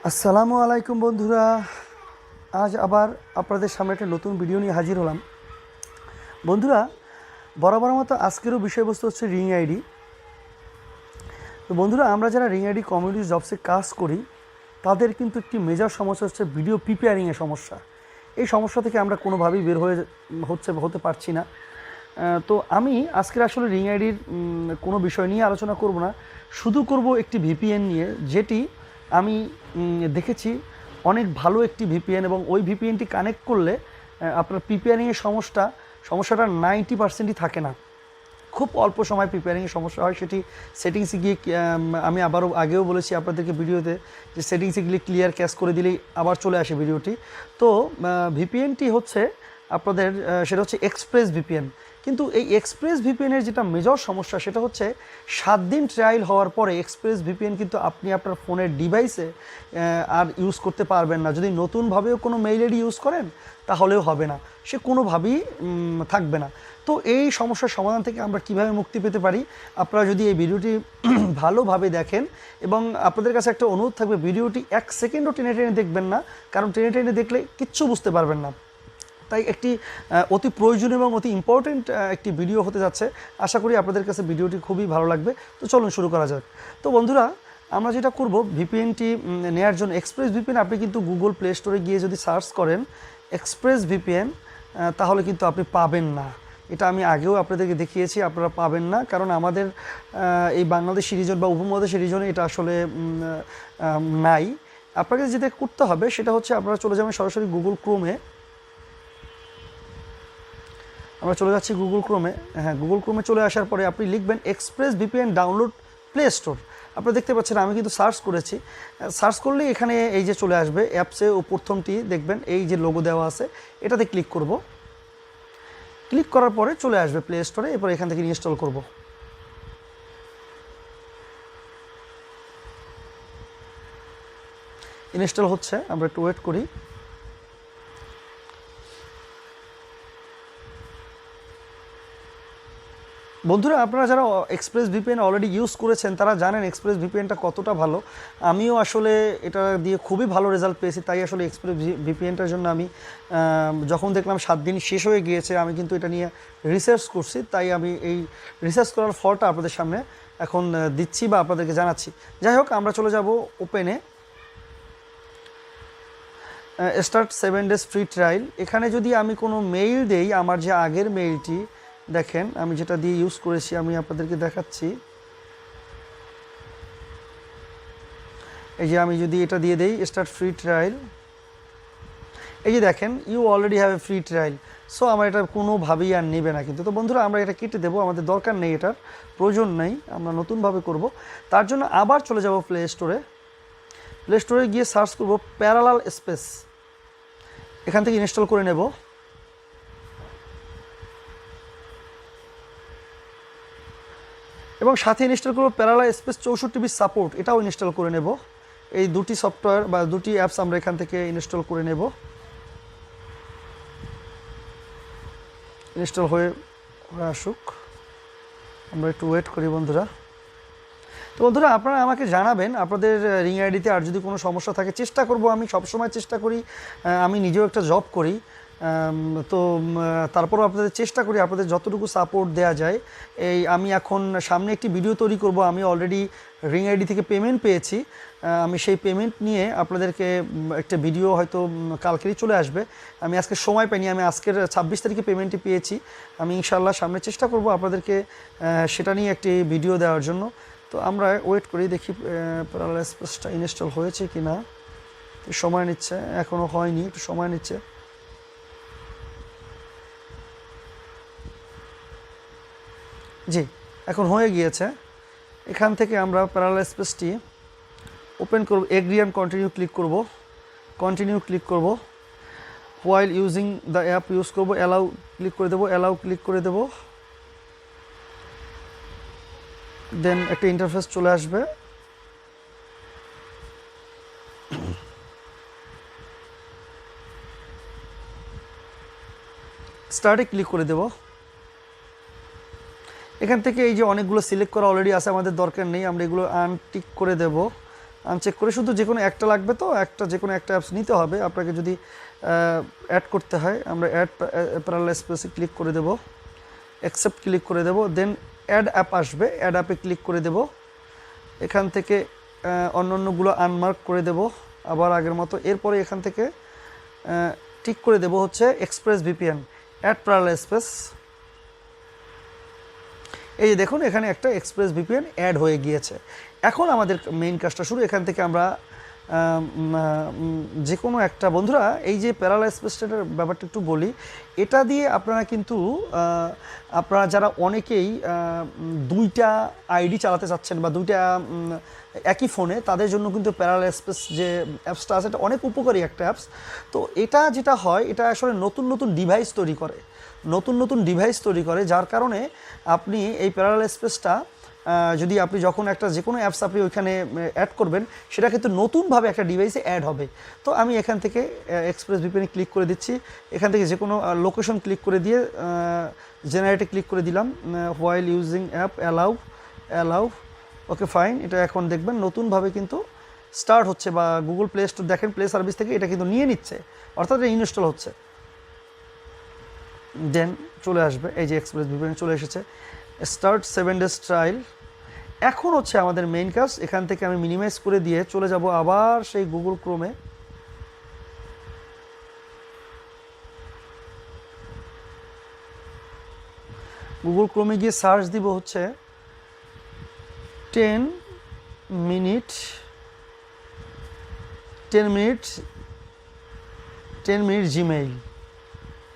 আসসালামু আলাইকুম বন্ধুরা। আজ আবার আপনাদের সামনে একটা নতুন ভিডিও নিয়ে হাজির হলাম। বন্ধুরা, বরাবর মতো আজকেরও বিষয়বস্তু হচ্ছে রিং আইডি। তো বন্ধুরা, আমরা যারা রিং আইডি কমিউনিটি জবসে কাজ করি তাদের কিন্তু একটি মেজর সমস্যা হচ্ছে ভিডিও প্রিপেয়ারিংয়ের সমস্যা। এই সমস্যা থেকে আমরা কোনোভাবেই বের হতে পারছি না। তো আমি আজকের আসলে রিং আইডির কোনো বিষয় নিয়ে আলোচনা করব না, শুধু করব একটি ভিপিএন নিয়ে, যেটি আমি দেখেছি অনেক ভালো একটি ভিপিএন, এবং ওই ভিপিএনটি কানেক্ট করলে আপনার প্রিপেয়ারিংয়ের সমস্যাটা 90%ই থাকে না। খুব অল্প সময় প্রিপেয়ারিংয়ের সমস্যা হয়। সেটি সেটিংসে গিয়ে আমি আবারও আগেও বলেছি আপনাদেরকে ভিডিওতে, যে সেটিংসে গিয়ে ক্লিয়ার ক্যাশ করে দিলেই আবার চলে আসে ভিডিওটি। তো ভিপিএনটি হচ্ছে আপনাদের সেটা হচ্ছে এক্সপ্রেস ভিপিএন। কিন্তু এই এক্সপ্রেস ভিপিএনের যেটা মেজর সমস্যা সেটা হচ্ছে 7 দিন ট্রায়াল হওয়ার পরে এক্সপ্রেস ভিপিএন কিন্তু আপনি আপনার ফোনের ডিভাইসে আর ইউজ করতে পারবেন না। যদি নতুনভাবেও কোনো মেইল আইডি ইউজ করেন তাহলেও হবে না, সে কোনোভাবেই থাকবে না। তো এই সমস্যার সমাধান থেকে আমরা কিভাবে মুক্তি পেতে পারি, আপনারা যদি এই ভিডিওটি ভালোভাবে দেখেন, এবং আপনাদের কাছে একটা অনুরোধ থাকবে, ভিডিওটি 1 সেকেন্ডও টেনে টেনে দেখবেন না, কারণ টেনে টেনে দেখলে কিচ্ছু বুঝতে পারবেন না। তাই একটি অতি প্রয়োজনীয় এবং অতি ইম্পর্টেন্ট একটি ভিডিও হতে যাচ্ছে। আশা করি আপনাদের কাছে ভিডিওটি খুবই ভালো লাগবে। তো চলুন শুরু করা যাক। তো বন্ধুরা, আমরা যেটা করব, ভিপিএনটি নেওয়ার জন্য এক্সপ্রেস ভিপিএন, আপনি কিন্তু গুগল প্লে স্টোরে গিয়ে যদি সার্চ করেন এক্সপ্রেস ভিপিএন, তাহলে কিন্তু আপনি পাবেন না। এটা আমি আগেও আপনাদেরকে দেখিয়েছি, আপনারা পাবেন না, কারণ আমাদের এই বাংলাদেশি রিজন বা উপমহাদেশের রিজনে এটা আসলে নাই। আপনাকে যেটা করতে হবে সেটা হচ্ছে, আপনারা চলে যাবেন সরাসরি গুগল ক্রোমে। আমরা চলে যাচ্ছি গুগল ক্রোমে। হ্যাঁ, গুগল ক্রোমে চলে আসার পরে আপনি লিখবেন express VPN download play store. আপনারা দেখতে পাচ্ছেন আমি কিন্তু সার্চ করেছি। সার্চ করলেই এখানে এই যে চলে আসবে অ্যাপসে, ও প্রথমটি দেখবেন এই যে লোগো দেওয়া আছে, এটাতে ক্লিক করব। ক্লিক করার পরে চলে আসবে প্লে স্টোরে। এরপর এখান থেকে ইনস্টল করব। ইনস্টল হচ্ছে, আমরা একটু ওয়েট করি। বন্ধুরা, আপনারা যারা এক্সপ্রেস ভিপিএন অলরেডি ইউজ করেছেন তারা জানেন এক্সপ্রেস ভিপিএনটা কতটা ভালো। আমিও আসলে এটা দিয়ে খুবই ভালো রেজাল্ট পেয়েছি। তাই আসলে এক্সপ্রেস ভিপিএনটার জন্য আমি যখন দেখলাম 7 দিন শেষ হয়ে গিয়েছে, আমি কিন্তু এটা নিয়ে রিসার্চ করছি। তাই আমি এই রিসার্চ করার ফলটা আপনাদের সামনে এখন দিচ্ছি বা আপনাদেরকে জানাচ্ছি। যাই হোক, আমরা চলে যাব ওপেনে। Start 7 days free trial. এখানে যদি আমি কোনো মেইল দেই, আমার যে আগের মেইলটি দেখেন আমি যেটা দিয়ে ইউজ করেছি, আমি আপনাদেরকে দেখাচ্ছি। এই যে আমি যদি এটা দিয়ে দেই স্টার্ট ফ্রি ট্রায়াল, এই যে দেখেন you already have a free trial. So আমার এটা কোনোভাবেই আর নেবে না কিন্তু। তো বন্ধুরা, আমরা এটা কেটে দেবো, আমাদের দরকার নেই, এটার প্রয়োজন নেই, আমরা নতুনভাবে করব। তার জন্য আবার চলে যাব প্লে স্টোরে। প্লে স্টোরে গিয়ে সার্চ করব প্যারালাল স্পেস। এখান থেকে ইনস্টল করে নেব। এবং সাথে ইনস্টল করবো প্যারালাল স্পেস 64 বিট সাপোর্ট, এটাও ইনস্টল করে নেব। এই দুটি সফটওয়্যার বা দুটি অ্যাপস আমরা এখান থেকে ইনস্টল করে নেব। ইনস্টল হয়ে আসুক, আমরা একটু ওয়েট করি বন্ধুরা। তো বন্ধুরা, আপনারা আমাকে জানাবেন আপনাদের রিং আইডিতে আর যদি কোনো সমস্যা থাকে। চেষ্টা করব, আমি সবসময় চেষ্টা করি, আমি নিজেও একটা জব করি, তো তারপরও আপনাদের চেষ্টা করি আপনাদের যতটুকু সাপোর্ট দেওয়া যায়। আমি এখন সামনে একটি ভিডিও তৈরি করব। আমি অলরেডি রিং আইডি থেকে পেমেন্ট পেয়েছি। আমি সেই পেমেন্ট নিয়ে আপনাদেরকে একটা ভিডিও হয়তো কালকেরই চলে আসবে। আমি আজকে সময় পাইনি, আমি আজকের 26 তারিখে পেমেন্টটি পেয়েছি। আমি ইনশাআল্লাহ সামনে চেষ্টা করব আপনাদেরকে সেটা নিয়ে একটি ভিডিও দেওয়ার জন্য। তো আমরা ওয়েট করি, দেখি প্যারালাল স্পেসটা ইনস্টল হয়েছে কি না। সময় নিচ্ছে, এখনও হয়নি, একটু সময় নিচ্ছে। জি, এখন হয়ে গিয়েছে। এখান থেকে আমরা প্যারালাল স্পেসটি ওপেন করব, এগ্রি অ্যান্ড কন্টিনিউ ক্লিক করব। কন্টিনিউ ক্লিক করব। While using the app use করব, অ্যালাউ ক্লিক করে দেবো, অ্যালাউ ক্লিক করে দেব। দেন একটা ইন্টারফেস চলে আসবে। স্টার্টে ক্লিক করে দেব। এখান থেকে এই যে অনেকগুলো সিলেক্ট করা অলরেডি আছে, আমাদের দরকার নেই, আমরা এগুলো আনটিক করে দেব। আনচেক করে শুধু যে কোনো একটা লাগবে, তো যে কোনো একটা অ্যাপস নিতে হবে আপনাকে যদি অ্যাড করতে হয়। আমরা অ্যাড প্যারালাল স্পেসে ক্লিক করে দেব, অ্যাকসেপ্ট ক্লিক করে দেব, দেন অ্যাড অ্যাপ আসবে, অ্যাড অ্যাপে ক্লিক করে দেব। এখান থেকে অন্যান্যগুলো আনমার্ক করে দেব আবার আগের মতো। এরপরে এখান থেকে ঠিক করে দেব হচ্ছে Express VPN add parallel space. এই যে দেখুন এখানে একটা এক্সপ্রেস ভিপিএন অ্যাড হয়ে গিয়েছে। এখন আমাদের মেইন কাজটা শুরু। এখান থেকে আমরা যে কোনো একটা, বন্ধুরা এই যে প্যারালাল স্পেসটার ব্যাপারটা একটু বলি, এটা দিয়ে আপনারা কিন্তু আপনারা যারা অনেকেই দুইটা আইডি চালাতে চাচ্ছেন বা দুইটা একই ফোনে, তাদের জন্য কিন্তু প্যারালাল স্পেস যে অ্যাপসটা আছে এটা অনেক উপকারী একটা অ্যাপস। তো এটা যেটা হয়, এটা আসলে নতুন নতুন ডিভাইস তৈরি করে, যার কারণে আপনি এই প্যারালাল স্পেসটা যদি আপনি যখন একটা যে কোনো অ্যাপস আপনি ওইখানে অ্যাড করবেন, সেটা কিন্তু নতুনভাবে একটা ডিভাইসে অ্যাড হবে। তো আমি এখান থেকে এক্সপ্রেস ভিপিএনে ক্লিক করে দিচ্ছি। এখান থেকে যে কোনো লোকেশন ক্লিক করে দিয়ে জেনারেটে ক্লিক করে দিলাম। While using app allow, okay fine. এটা এখন দেখবেন নতুনভাবে কিন্তু স্টার্ট হচ্ছে, বা গুগল প্লে স্টোর দেখেন প্লে সার্ভিস থেকে এটা কিন্তু নিয়ে নিচ্ছে, অর্থাৎ এটা ইনস্টল হচ্ছে। দেন চলে আসবে, এই যে এক্সপ্রেস ভিপিএন চলে এসেছে। Start 7 days trial. এখন হচ্ছে আমাদের মেইন কাজ। এখান থেকে আমি মিনিমাইজ করে দিয়ে চলে যাব আবার সেই গুগল ক্রোমে। গুগল ক্রোমে গিয়ে সার্চ দিব হচ্ছে 10 মিনিট জিমেইল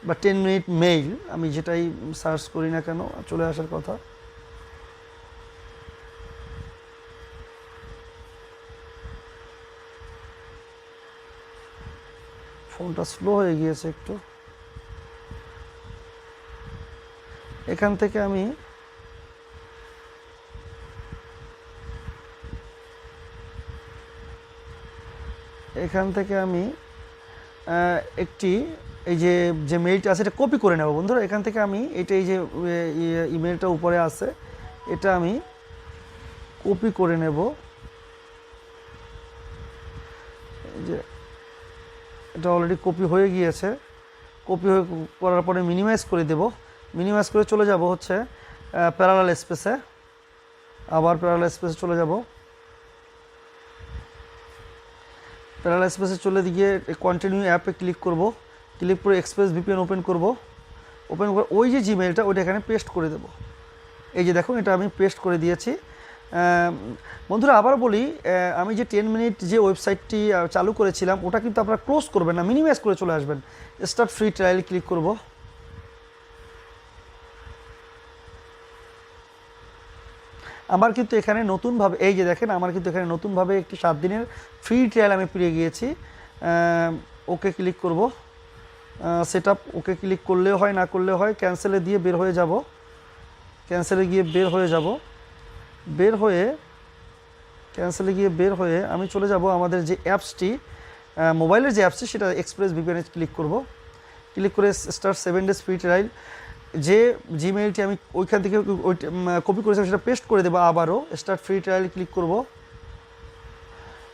বা 10 মিনিট মেইল, আমি যেটাই সার্চ করি না কেন চলে আসার কথা। ফোনটা স্লো হয়ে গিয়েছে একটু। এখান থেকে আমি একটি এই যে মেইলটা আছে এটা কপি করে নেব বন্ধুরা। এখান থেকে আমি এটা এই যে ইমেলটা উপরে আছে, এটা আমি কপি করে নেব। এই যে এটা অলরেডি কপি হয়ে গিয়েছে। কপি করার পরে মিনিমাইজ করে দেব। মিনিমাইজ করে চলে যাব হচ্ছে প্যারালাল স্পেসে। আবার প্যারালাল স্পেসে চলে যাব। প্যারালাল স্পেসে চলে গিয়ে কন্টিনিউ অ্যাপে ক্লিক করব। ক্লিক করে এক্সপ্রেস ভিপিএন ওপেন করব। ওপেন করে ওই যে জিমেইলটা ওইটা এখানে পেস্ট করে দেব। এই যে দেখুন এটা আমি পেস্ট করে দিয়েছি। বন্ধুরা আবার বলি, আমি যে 10 মিনিট যে ওয়েবসাইটটি চালু করেছিলাম ওটা কিন্তু আপনারা ক্লোজ করবেন না, মিনিমাইজ করে চলে আসবেন। স্টার্ট ফ্রি ট্রায়াল ক্লিক করব। আমার কিন্তু এখানে নতুনভাবে এই যে দেখেন আমার কিন্তু এখানে নতুনভাবে একটি 7 দিনের ফ্রি ট্রায়াল আমি পেয়ে গিয়েছি। ওকে ক্লিক করব। সেট আপ ওকে ক্লিক করলেও হয়, না করলেও হয়। ক্যান্সেলে দিয়ে বের হয়ে যাব। ক্যান্সেলে গিয়ে বের হয়ে আমি চলে যাব আমাদের যে অ্যাপসটি, মোবাইলের যে অ্যাপসটি, সেটা এক্সপ্রেস ভিপিএনে ক্লিক করব। ক্লিক করে স্টার্ট 7 days ফ্রি ট্রায়াল। যে জিমেইলটি আমি ওইখান থেকে কপি করেছিলাম সেটা পেস্ট করে দেবো। আবারও স্টার্ট ফ্রি ট্রায়াল ক্লিক করব।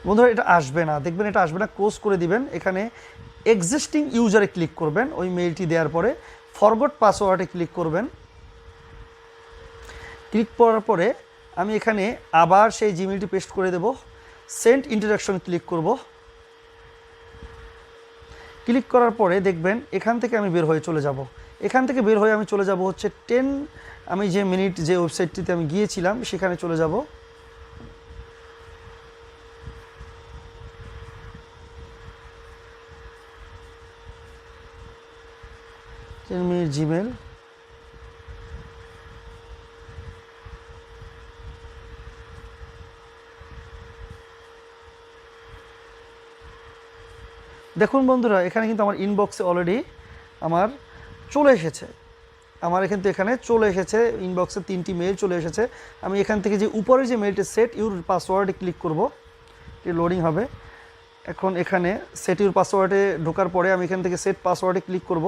বন্ধুরা এটা আসবে না, দেখবেন এটা আসবে না, ক্লোজ করে দিবেন। এখানে এক্সিস্টিং ইউজারে ক্লিক করবেন। ওই মেইলটি দেওয়ার পরে ফরগট পাসওয়ার্ডে ক্লিক করবেন। ক্লিক করার পরে আমি এখানে আবার সেই জিমেইলটি পেস্ট করে দেব। সেন্ড ইন্ট্রোডাকশন ক্লিক করব। ক্লিক করার পরে দেখবেন এখান থেকে আমি বের হয়ে চলে যাব। এখান থেকে বের হয়ে আমি চলে যাব হচ্ছে 10 আমি যে মিনিট যে ওয়েবসাইটটিতে আমি গিয়েছিলাম সেখানে চলে যাব। জিমেল দেখুন বন্ধুরা এখানে কিন্তু আমার ইনবক্সে অলরেডি আমার চলে এসেছে। এখানে চলে এসেছে ইনবক্সে 3টি মেইল চলে এসেছে। আমি এখান থেকে যে উপরে যে মেইলটি সেট ইউর পাসওয়ার্ডে ক্লিক করব। এটি লোডিং হবে। এখন এখানে সেট ইউর পাসওয়ার্ডে ঢোকার পরে আমি এখান থেকে সেট পাসওয়ার্ডে ক্লিক করব।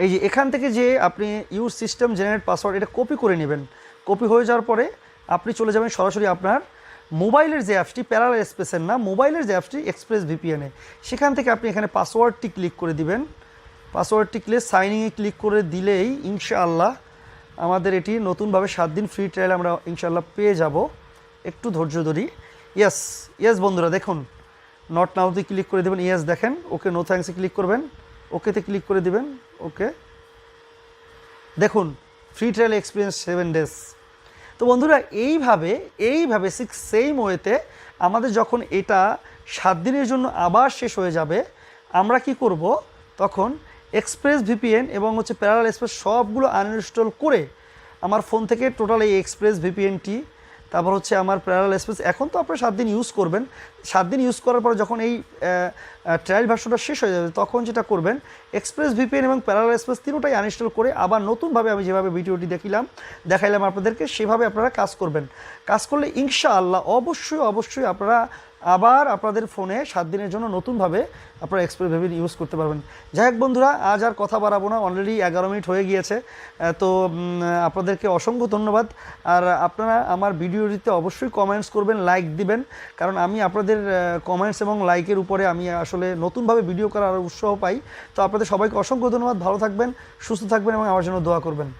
এই যে এখান থেকে যে আপনি ইউজ সিস্টেম জেনারেট পাসওয়ার্ড এটা কপি করে নেবেন। কপি হয়ে যাওয়ার পরে আপনি চলে যাবেন সরাসরি আপনার মোবাইলের যে অ্যাপসটি, প্যারালাল স্পেসের না, মোবাইলের যে অ্যাপসটি এক্সপ্রেস ভিপিএনে, সেখান থেকে আপনি এখানে পাসওয়ার্ডটি ক্লিক করে দিবেন। পাসওয়ার্ডটি সাইনিংয়ে ক্লিক করে দিলেই ইনশাআল্লাহ আমাদের এটি নতুনভাবে 7 দিন ফ্রি ট্রায়াল আমরা ইনশাআল্লাহ পেয়ে যাব। একটু ধৈর্য ধরি। ইয়েস ইয়েস বন্ধুরা দেখুন, নট নাওতে ক্লিক করে দেবেন। ইয়েস দেখেন, ওকে নো থ্যাঙ্কসে ক্লিক করবেন, ওকেতে ক্লিক করে দিবেন। ওকে দেখুন ফ্রি ট্রায়াল এক্সপিরিয়েন্স 7 ডেজ। তো বন্ধুরা এইভাবে সেম ওয়েতে আমাদের যখন এটা 7 দিনের জন্য আবার শেষ হয়ে যাবে, আমরা কি করব তখন এক্সপ্রেস ভিপিএন এবং হচ্ছে প্যারালাল স্পেস সবগুলো আনইনস্টল করে আমার ফোন থেকে টোটাল এই এক্সপ্রেস ভিপিএনটি, তারপর হচ্ছে আমার প্যারালাল স্পেস, এখন তো আপনারা 7 দিন ইউজ করবেন, 7 দিন ইউজ করার পরে যখন এই ট্রায়াল ভার্সনটা শেষ হয়ে যাবে তখন যেটা করবেন এক্সপ্রেস ভিপিএন এবং প্যারালাল স্পেস তিনটাই আনইনস্টল করে আবার নতুনভাবে আমি যেভাবে ভিডিওটি দেখাইলাম আপনাদেরকে সেভাবে আপনারা কাজ করবেন। কাজ করলে ইনশাআল্লাহ অবশ্যই আপনারা আবার আপনাদের ফোনে 7 দিনের জন্য নতুনভাবে আপনারা এক্সপ্রেস ভিপিএন ইউজ করতে পারবেন। যাই হোক বন্ধুরা, আজ আর কথা বাড়াবো না, অলরেডি 11 মিনিট হয়ে গিয়েছে। তো আপনাদেরকে অসংখ্য ধন্যবাদ। আর আপনারা আমার ভিডিওটিতে অবশ্যই কমেন্টস করবেন, লাইক দিবেন, কারণ আমি আপনাদের কমেন্টস এবং লাইকের উপরে আমি আসলে নতুনভাবে ভিডিও করার উৎসাহ পাই। তো আপনাদের সবাইকে অসংখ্য ধন্যবাদ। ভালো থাকবেন, সুস্থ থাকবেন এবং আমার জন্য দোয়া করবেন।